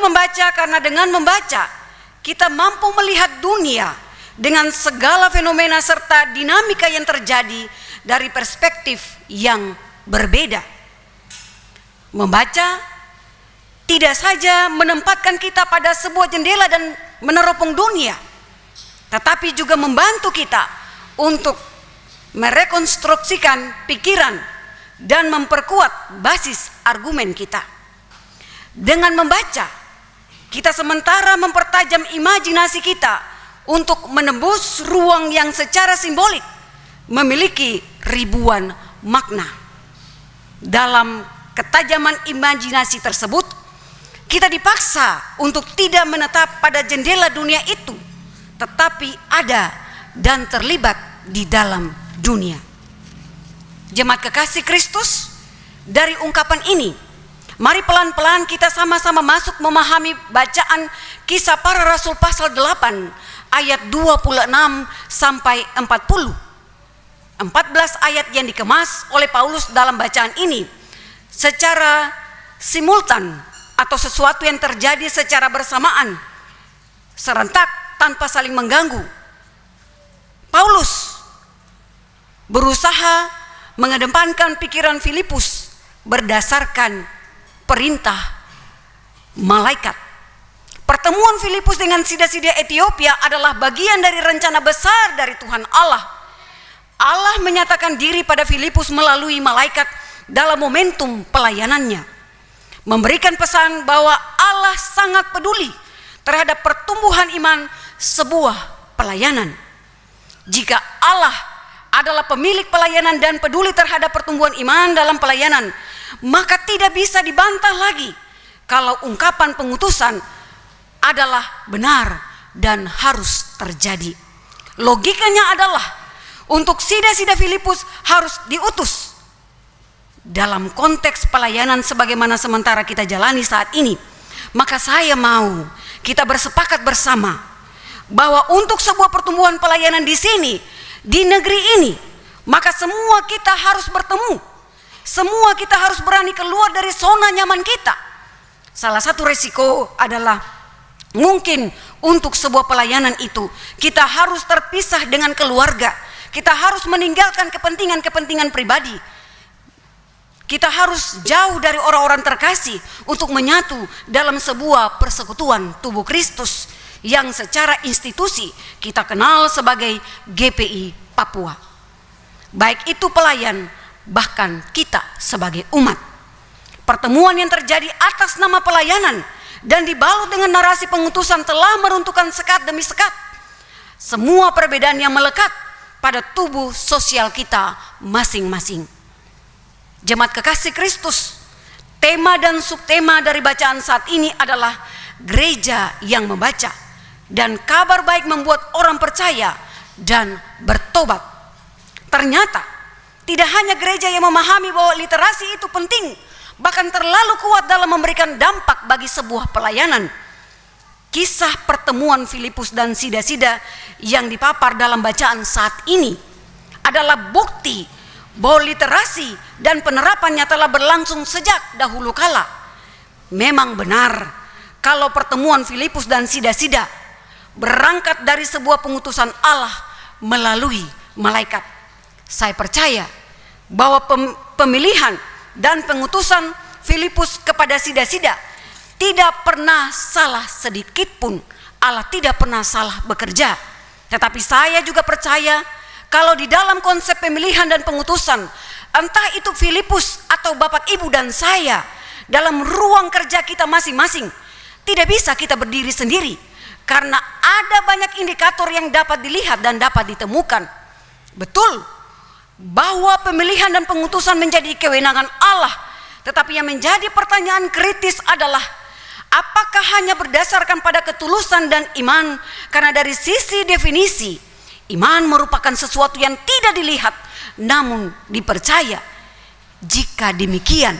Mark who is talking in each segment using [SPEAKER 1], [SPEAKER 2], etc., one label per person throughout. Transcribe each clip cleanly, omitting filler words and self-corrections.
[SPEAKER 1] membaca karena dengan membaca kita mampu melihat dunia dengan segala fenomena serta dinamika yang terjadi dari perspektif yang berbeda. Membaca tidak saja menempatkan kita pada sebuah jendela dan meneropong dunia, tetapi juga membantu kita untuk merekonstruksikan pikiran dan memperkuat basis argumen kita. Dengan membaca, kita sementara mempertajam imajinasi kita untuk menembus ruang yang secara simbolik memiliki ribuan makna. Dalam ketajaman imajinasi tersebut, kita dipaksa untuk tidak menetap pada jendela dunia itu, tetapi ada dan terlibat di dalam dunia. Jemaat kekasih Kristus, dari ungkapan ini, mari pelan-pelan kita sama-sama masuk memahami bacaan Kisah Para Rasul pasal 8 ayat 26 sampai 40. 14 ayat yang dikemas oleh Paulus dalam bacaan ini secara simultan atau sesuatu yang terjadi secara bersamaan, serentak tanpa saling mengganggu. Paulus berusaha mengedepankan pikiran Filipus berdasarkan perintah malaikat. Pertemuan Filipus dengan sida-sida Ethiopia adalah bagian dari rencana besar dari Tuhan Allah. Allah menyatakan diri pada Filipus melalui malaikat dalam momentum pelayanannya, memberikan pesan bahwa Allah sangat peduli terhadap pertumbuhan iman sebuah pelayanan. Jika Allah adalah pemilik pelayanan dan peduli terhadap pertumbuhan iman dalam pelayanan, maka tidak bisa dibantah lagi kalau ungkapan pengutusan adalah benar dan harus terjadi. Logikanya adalah untuk sida-sida Filipus harus diutus. Dalam konteks pelayanan sebagaimana sementara kita jalani saat ini, maka saya mau kita bersepakat bersama bahwa untuk sebuah pertumbuhan pelayanan di sini, di negeri ini, maka semua kita harus bertemu. Semua kita harus berani keluar dari zona nyaman kita. Salah satu resiko adalah mungkin untuk sebuah pelayanan itu kita harus terpisah dengan keluarga. Kita harus meninggalkan kepentingan-kepentingan pribadi. Kita harus jauh dari orang-orang terkasih untuk menyatu dalam sebuah persekutuan tubuh Kristus yang secara institusi kita kenal sebagai GPI Papua. Baik itu pelayan, bahkan kita sebagai umat. Pertemuan yang terjadi atas nama pelayanan dan dibalut dengan narasi pengutusan telah meruntuhkan sekat demi sekat semua perbedaan yang melekat pada tubuh sosial kita masing-masing. Jemaat kekasih Kristus, tema dan subtema dari bacaan saat ini adalah gereja yang membaca dan kabar baik membuat orang percaya dan bertobat. Ternyata tidak hanya gereja yang memahami bahwa literasi itu penting, bahkan terlalu kuat dalam memberikan dampak bagi sebuah pelayanan. Kisah pertemuan Filipus dan sida-sida yang dipapar dalam bacaan saat ini adalah bukti bahwa literasi dan penerapannya telah berlangsung sejak dahulu kala. Memang benar kalau pertemuan Filipus dan sida-sida berangkat dari sebuah pengutusan Allah melalui malaikat. Saya percaya bahwa pemilihan dan pengutusan Filipus kepada sida-sida tidak pernah salah sedikit pun. Allah tidak pernah salah bekerja. Tetapi saya juga percaya kalau di dalam konsep pemilihan dan pengutusan, entah itu Filipus atau Bapak Ibu dan saya, dalam ruang kerja kita masing-masing, tidak bisa kita berdiri sendiri. Karena ada banyak indikator yang dapat dilihat dan dapat ditemukan. Betul bahwa pemilihan dan pengutusan menjadi kewenangan Allah. Tetapi yang menjadi pertanyaan kritis adalah apakah hanya berdasarkan pada ketulusan dan iman? Karena dari sisi definisi, iman merupakan sesuatu yang tidak dilihat namun dipercaya. Jika demikian,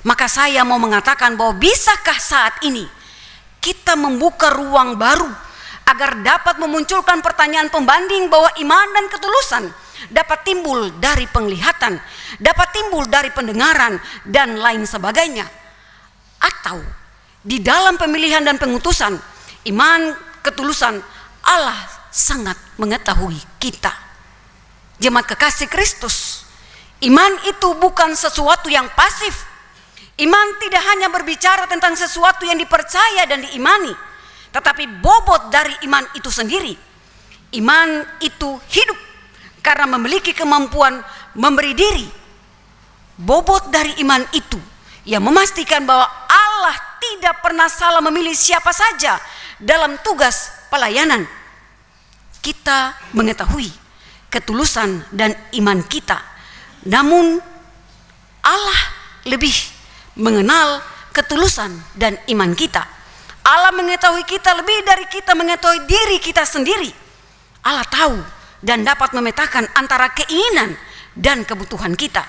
[SPEAKER 1] maka saya mau mengatakan bahwa bisakah saat ini kita membuka ruang baru agar dapat memunculkan pertanyaan pembanding bahwa iman dan ketulusan dapat timbul dari penglihatan, dapat timbul dari pendengaran dan lain sebagainya. Atau di dalam pemilihan dan pengutusan, iman ketulusan, Allah sangat mengetahui kita. Jemaat kekasih Kristus, iman itu bukan sesuatu yang pasif. Iman tidak hanya berbicara tentang sesuatu yang dipercaya dan diimani, tetapi bobot dari iman itu sendiri. Iman itu hidup karena memiliki kemampuan memberi diri. Bobot dari iman itu yang memastikan bahwa Allah tidak pernah salah memilih siapa saja dalam tugas pelayanan. Kita mengetahui ketulusan dan iman kita, namun Allah lebih mengenal ketulusan dan iman kita. Allah mengetahui kita lebih dari kita mengetahui diri kita sendiri. Allah tahu dan dapat memetakan antara keinginan dan kebutuhan kita,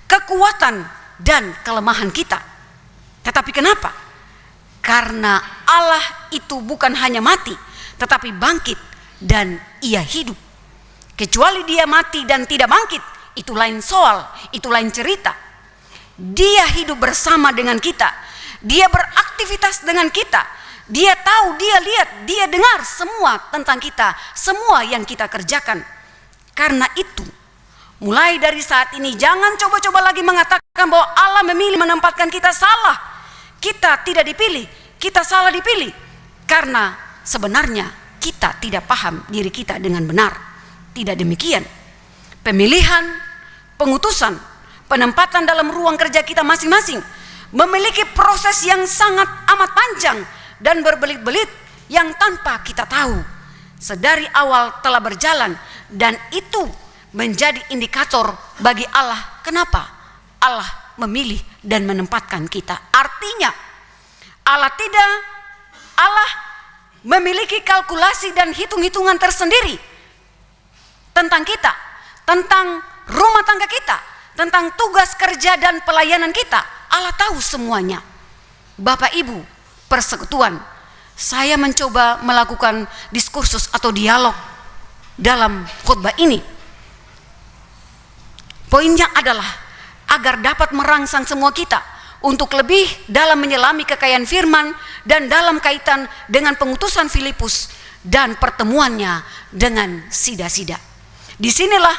[SPEAKER 1] kekuatan dan kelemahan kita. Tetapi kenapa? Karena Allah itu bukan hanya mati, tetapi bangkit dan ia hidup. Kecuali dia mati dan tidak bangkit, itu lain soal, itu lain cerita. Dia hidup bersama dengan kita, dia beraktivitas dengan kita, dia tahu, dia lihat, dia dengar semua tentang kita, semua yang kita kerjakan. Karena itu, mulai dari saat ini jangan coba-coba lagi mengatakan bahwa Allah memilih menempatkan kita salah. Kita tidak dipilih, kita salah dipilih. Karena sebenarnya kita tidak paham diri kita dengan benar. Tidak demikian. Pemilihan, pengutusan, penempatan dalam ruang kerja kita masing-masing memiliki proses yang sangat amat panjang dan berbelit-belit yang tanpa kita tahu sedari awal telah berjalan, dan itu menjadi indikator bagi Allah kenapa Allah memilih dan menempatkan kita. Artinya Allah memiliki kalkulasi dan hitung-hitungan tersendiri tentang kita, tentang rumah tangga kita, tentang tugas kerja dan pelayanan kita. Allah tahu semuanya. Bapak Ibu persekutuan, saya mencoba melakukan diskursus atau dialog dalam khotbah ini. Poinnya adalah agar dapat merangsang semua kita untuk lebih dalam menyelami kekayaan firman dan dalam kaitan dengan pengutusan Filipus dan pertemuannya dengan sida-sida. Disinilah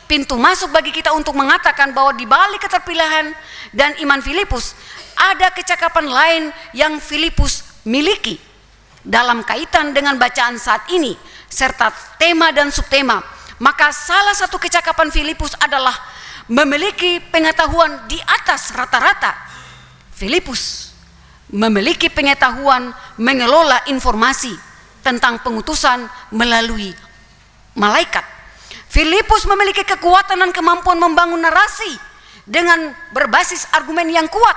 [SPEAKER 1] pintu masuk bagi kita untuk mengatakan bahwa di balik keterpilihan dan iman Filipus ada kecakapan lain yang Filipus miliki dalam kaitan dengan bacaan saat ini serta tema dan subtema. Maka salah satu kecakapan Filipus adalah memiliki pengetahuan di atas rata-rata. Filipus memiliki pengetahuan mengelola informasi tentang pengutusan melalui malaikat. Filipus memiliki kekuatan dan kemampuan membangun narasi dengan berbasis argumen yang kuat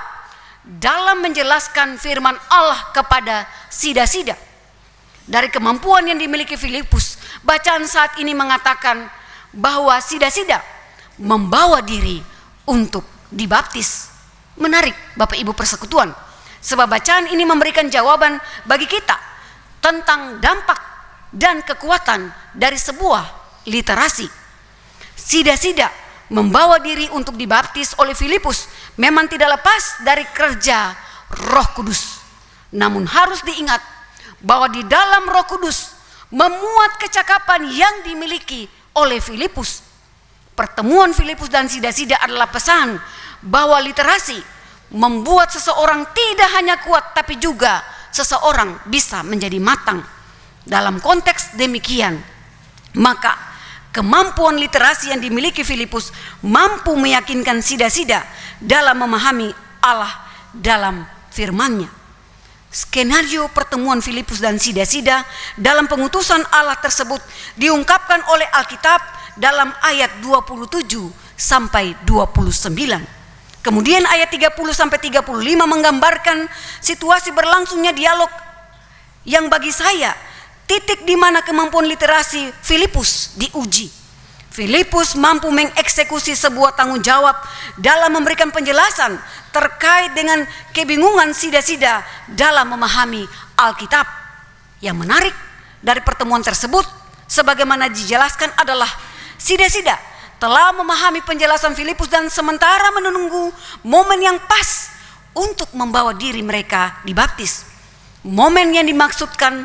[SPEAKER 1] dalam menjelaskan firman Allah kepada sida-sida. Dari kemampuan yang dimiliki Filipus, bacaan saat ini mengatakan bahwa sida-sida membawa diri untuk dibaptis. Menarik Bapak Ibu persekutuan, sebab bacaan ini memberikan jawaban bagi kita tentang dampak dan kekuatan dari sebuah literasi. Sida-sida membawa diri untuk dibaptis oleh Filipus memang tidak lepas dari kerja Roh Kudus. Namun harus diingat bahwa di dalam Roh Kudus memuat kecakapan yang dimiliki oleh Filipus. Pertemuan Filipus dan sida-sida adalah pesan bahwa literasi membuat seseorang tidak hanya kuat, tapi juga seseorang bisa menjadi matang. Dalam konteks demikian, maka kemampuan literasi yang dimiliki Filipus mampu meyakinkan sida-sida dalam memahami Allah dalam firman-Nya. Skenario pertemuan Filipus dan sida-sida dalam pengutusan Allah tersebut diungkapkan oleh Alkitab dalam ayat 27 sampai 29. Kemudian ayat 30 sampai 35 menggambarkan situasi berlangsungnya dialog yang bagi saya titik di mana kemampuan literasi Filipus diuji. Filipus mampu mengeksekusi sebuah tanggung jawab dalam memberikan penjelasan terkait dengan kebingungan sida-sida dalam memahami Alkitab. Yang menarik dari pertemuan tersebut, sebagaimana dijelaskan adalah sida-sida telah memahami penjelasan Filipus dan sementara menunggu momen yang pas untuk membawa diri mereka dibaptis. Momen yang dimaksudkan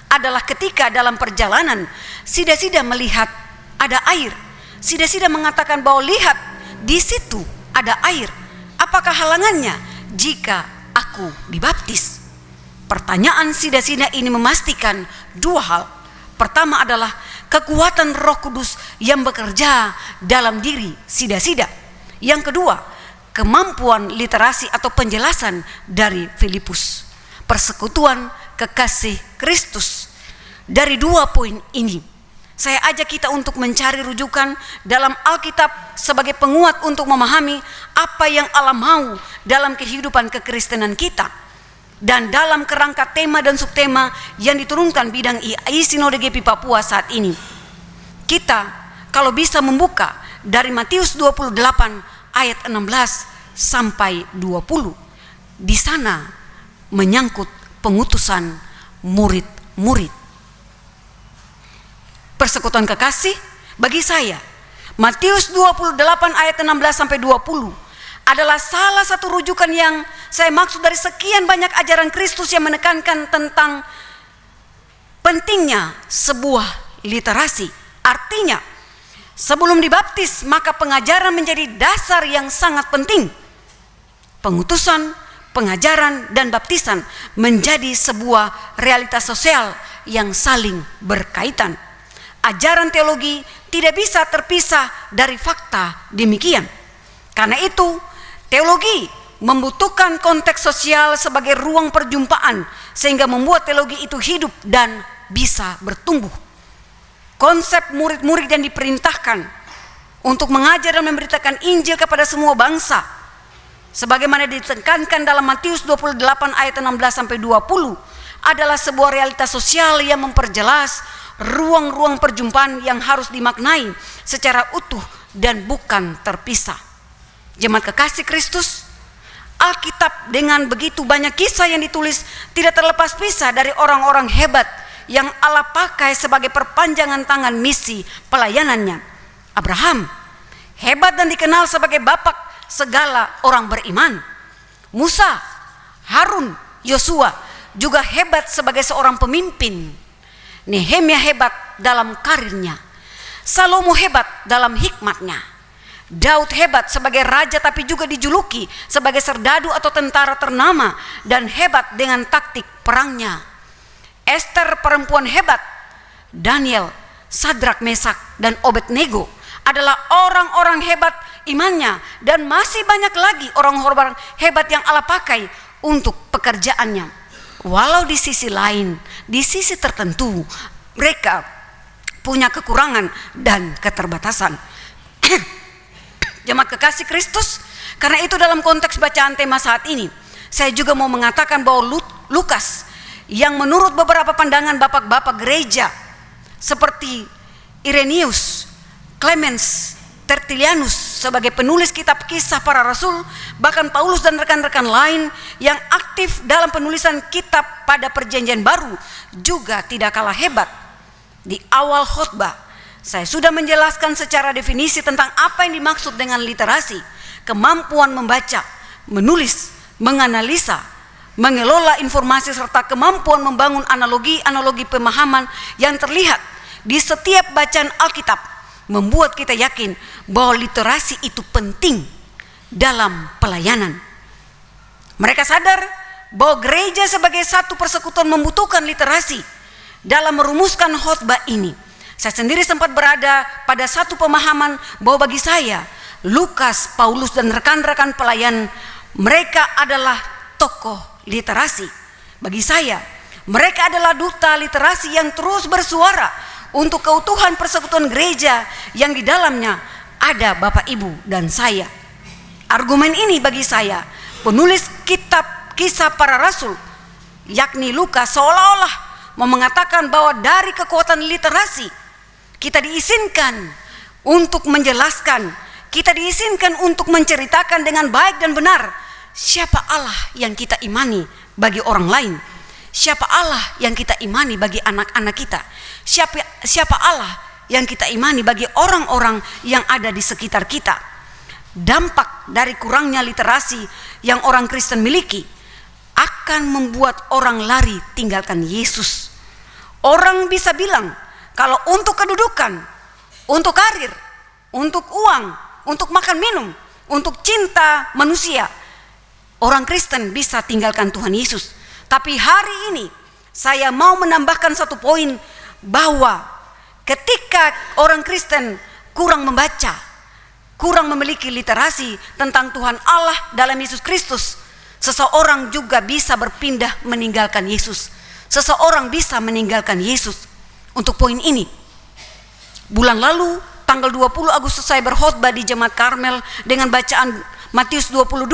[SPEAKER 1] adalah ketika dalam perjalanan Sida-Sida melihat ada air. Sida-Sida mengatakan bahwa lihat, di situ ada air. Apakah halangannya jika aku dibaptis? Pertanyaan Sida-Sida ini memastikan dua hal. Pertama adalah kekuatan Roh Kudus yang bekerja dalam diri Sida-Sida. Yang kedua, kemampuan literasi atau penjelasan dari Filipus. Persekutuan kekasih Kristus. Dari dua poin ini, saya ajak kita untuk mencari rujukan dalam Alkitab sebagai penguat untuk memahami apa yang Allah mau dalam kehidupan kekristenan kita. Dan dalam kerangka tema dan subtema yang diturunkan bidang IAI Sinode GP Papua saat ini, kita kalau bisa membuka dari Matius 28 ayat 16 sampai 20. Di sana menyangkut pengutusan murid-murid. Persekutuan kekasih bagi saya, Matius 28 ayat 16 sampai 20 adalah salah satu rujukan yang saya maksud dari sekian banyak ajaran Kristus yang menekankan tentang pentingnya sebuah literasi. Artinya, sebelum dibaptis maka pengajaran menjadi dasar yang sangat penting. Pengutusan, pengajaran, dan baptisan menjadi sebuah realitas sosial yang saling berkaitan. Ajaran teologi tidak bisa terpisah dari fakta demikian. Karena itu, teologi membutuhkan konteks sosial sebagai ruang perjumpaan sehingga membuat teologi itu hidup dan bisa bertumbuh. Konsep murid-murid yang diperintahkan untuk mengajar dan memberitakan Injil kepada semua bangsa, sebagaimana ditekankan dalam Matius 28 ayat 16 sampai 20, adalah sebuah realitas sosial yang memperjelas ruang-ruang perjumpaan yang harus dimaknai secara utuh dan bukan terpisah. Jemaat kekasih Kristus, Alkitab dengan begitu banyak kisah yang ditulis tidak terlepas pisah dari orang-orang hebat yang Allah pakai sebagai perpanjangan tangan misi pelayanannya. Abraham hebat dan dikenal sebagai bapak segala orang beriman. Musa, Harun, Yosua juga hebat sebagai seorang pemimpin. Nehemia hebat dalam karirnya. Salomo hebat dalam hikmatnya. Daud hebat sebagai raja tapi juga dijuluki sebagai serdadu atau tentara ternama dan hebat dengan taktik perangnya. Esther perempuan hebat. Daniel, Sadrak, Mesak, dan Obednego adalah orang-orang hebat imannya, dan masih banyak lagi orang-orang hebat yang Allah pakai untuk pekerjaannya. Walau di sisi lain, di sisi tertentu mereka punya kekurangan dan keterbatasan. Jemaat kekasih Kristus, karena itu dalam konteks bacaan tema saat ini, saya juga mau mengatakan bahwa Lukas yang menurut beberapa pandangan bapak-bapak gereja seperti Irenaeus, Clemens, Tertullianus sebagai penulis kitab Kisah Para Rasul, bahkan Paulus dan rekan-rekan lain yang aktif dalam penulisan kitab pada Perjanjian Baru juga tidak kalah hebat. Di awal khotbah saya sudah menjelaskan secara definisi tentang apa yang dimaksud dengan literasi, kemampuan membaca, menulis, menganalisa, mengelola informasi serta kemampuan membangun analogi pemahaman yang terlihat di setiap bacaan Alkitab, membuat kita yakin bahwa literasi itu penting dalam pelayanan. Mereka sadar bahwa gereja sebagai satu persekutuan membutuhkan literasi dalam merumuskan khotbah ini. Saya sendiri sempat berada pada satu pemahaman bahwa bagi saya, Lukas, Paulus, dan rekan-rekan pelayan, mereka adalah tokoh literasi. Bagi saya, mereka adalah duta literasi yang terus bersuara untuk keutuhan persekutuan gereja yang di dalamnya ada Bapak, Ibu, dan saya. Argumen ini bagi saya, penulis kitab Kisah Para Rasul, yakni Lukas, seolah-olah mau mengatakan bahwa dari kekuatan literasi kita diizinkan untuk menjelaskan, kita diizinkan untuk menceritakan dengan baik dan benar siapa Allah yang kita imani bagi orang lain, siapa Allah yang kita imani bagi anak-anak kita, siapa Allah yang kita imani bagi orang-orang yang ada di sekitar kita. dampak dari kurangnya literasi yang orang Kristen miliki akan membuat orang lari tinggalkan Yesus. Orang bisa bilang kalau untuk kedudukan, untuk karir, untuk uang, untuk makan minum, untuk cinta manusia, orang Kristen bisa tinggalkan Tuhan Yesus. Tapi hari ini saya mau menambahkan satu poin, bahwa ketika orang Kristen kurang membaca, kurang memiliki literasi tentang Tuhan Allah dalam Yesus Kristus, seseorang juga bisa berpindah meninggalkan Yesus. Seseorang bisa meninggalkan Yesus. Untuk poin ini, bulan lalu tanggal 20 Agustus saya berkhotbah di Jemaat Karmel dengan bacaan Matius 22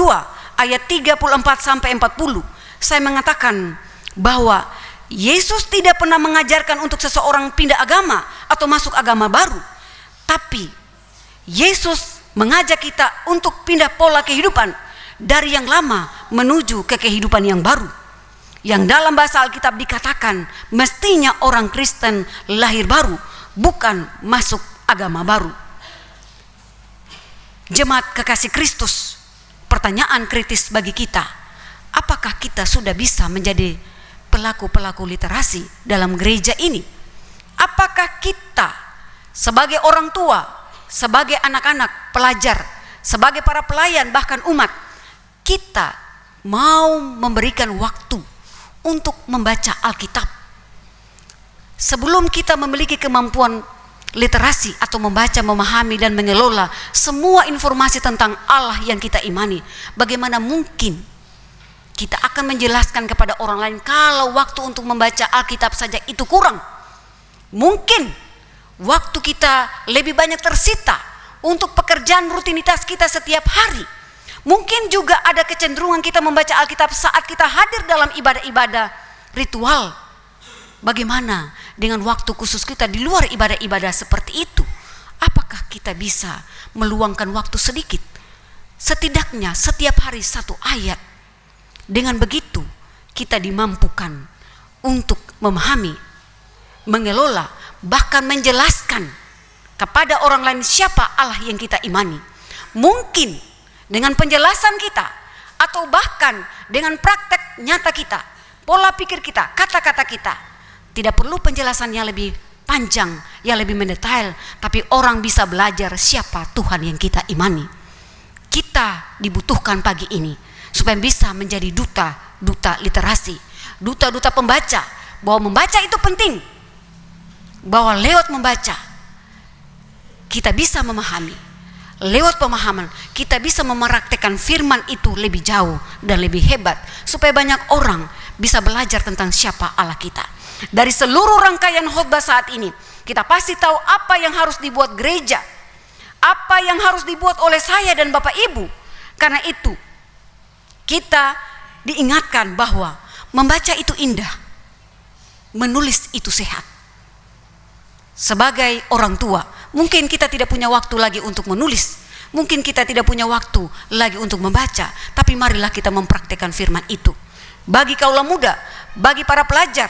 [SPEAKER 1] ayat 34 sampai 40. Saya mengatakan bahwa Yesus tidak pernah mengajarkan untuk seseorang pindah agama atau masuk agama baru, tapi Yesus mengajak kita untuk pindah pola kehidupan dari yang lama menuju ke kehidupan yang baru, yang dalam bahasa Alkitab dikatakan mestinya orang Kristen lahir baru, bukan masuk agama baru. Jemaat kekasih Kristus, pertanyaan kritis bagi kita, apakah kita sudah bisa menjadi pelaku-pelaku literasi dalam gereja ini? Apakah kita sebagai orang tua, sebagai anak-anak, pelajar, sebagai para pelayan, bahkan umat, kita mau memberikan waktu untuk membaca Alkitab? Sebelum kita memiliki kemampuan literasi atau membaca, memahami dan mengelola semua informasi tentang Allah yang kita imani, bagaimana mungkin kita akan menjelaskan kepada orang lain kalau waktu untuk membaca Alkitab saja itu kurang? Mungkin waktu kita lebih banyak tersita untuk pekerjaan rutinitas kita setiap hari. Mungkin juga ada kecenderungan kita membaca Alkitab saat kita hadir dalam ibadah-ibadah ritual. Bagaimana dengan waktu khusus kita di luar ibadah-ibadah seperti itu? Apakah kita bisa meluangkan waktu sedikit? Setidaknya setiap hari satu ayat. Dengan begitu kita dimampukan untuk memahami, mengelola, bahkan menjelaskan kepada orang lain siapa Allah yang kita imani. Mungkin dengan penjelasan kita atau bahkan dengan praktek nyata kita, pola pikir kita, kata-kata kita, tidak perlu penjelasan yang lebih panjang, yang lebih mendetail, tapi orang bisa belajar siapa Tuhan yang kita imani. Kita dibutuhkan pagi ini supaya bisa menjadi duta literasi, duta pembaca, bahwa membaca itu penting, bahwa lewat membaca kita bisa memahami, lewat pemahaman kita bisa mempraktekkan firman itu lebih jauh dan lebih hebat, supaya banyak orang bisa belajar tentang siapa Allah kita. Dari seluruh rangkaian khotbah saat ini, kita pasti tahu apa yang harus dibuat gereja, apa yang harus dibuat oleh saya dan Bapak Ibu. Karena itu kita diingatkan bahwa membaca itu indah, menulis itu sehat. Sebagai orang tua, mungkin kita tidak punya waktu lagi untuk menulis, mungkin kita tidak punya waktu lagi untuk membaca, tapi marilah kita mempraktikkan firman itu. Bagi kaula muda, bagi para pelajar,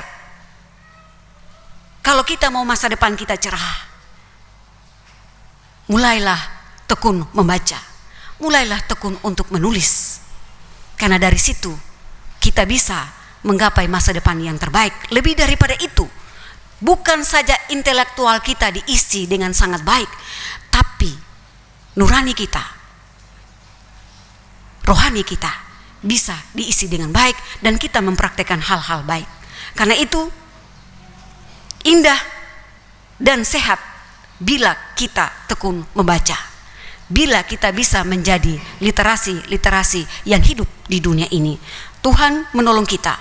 [SPEAKER 1] kalau kita mau masa depan kita cerah, mulailah tekun membaca, mulailah tekun untuk menulis. Karena dari situ kita bisa menggapai masa depan yang terbaik. Lebih daripada itu, bukan saja intelektual kita diisi dengan sangat baik, tapi nurani kita, rohani kita bisa diisi dengan baik dan kita mempraktekkan hal-hal baik. Karena itu indah dan sehat bila kita tekun membaca. Bila kita bisa menjadi literasi yang hidup di dunia ini. Tuhan menolong kita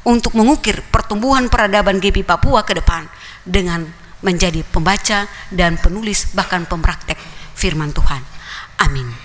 [SPEAKER 1] untuk mengukir pertumbuhan peradaban GP Papua ke depan dengan menjadi pembaca dan penulis bahkan pempraktek firman Tuhan. Amin.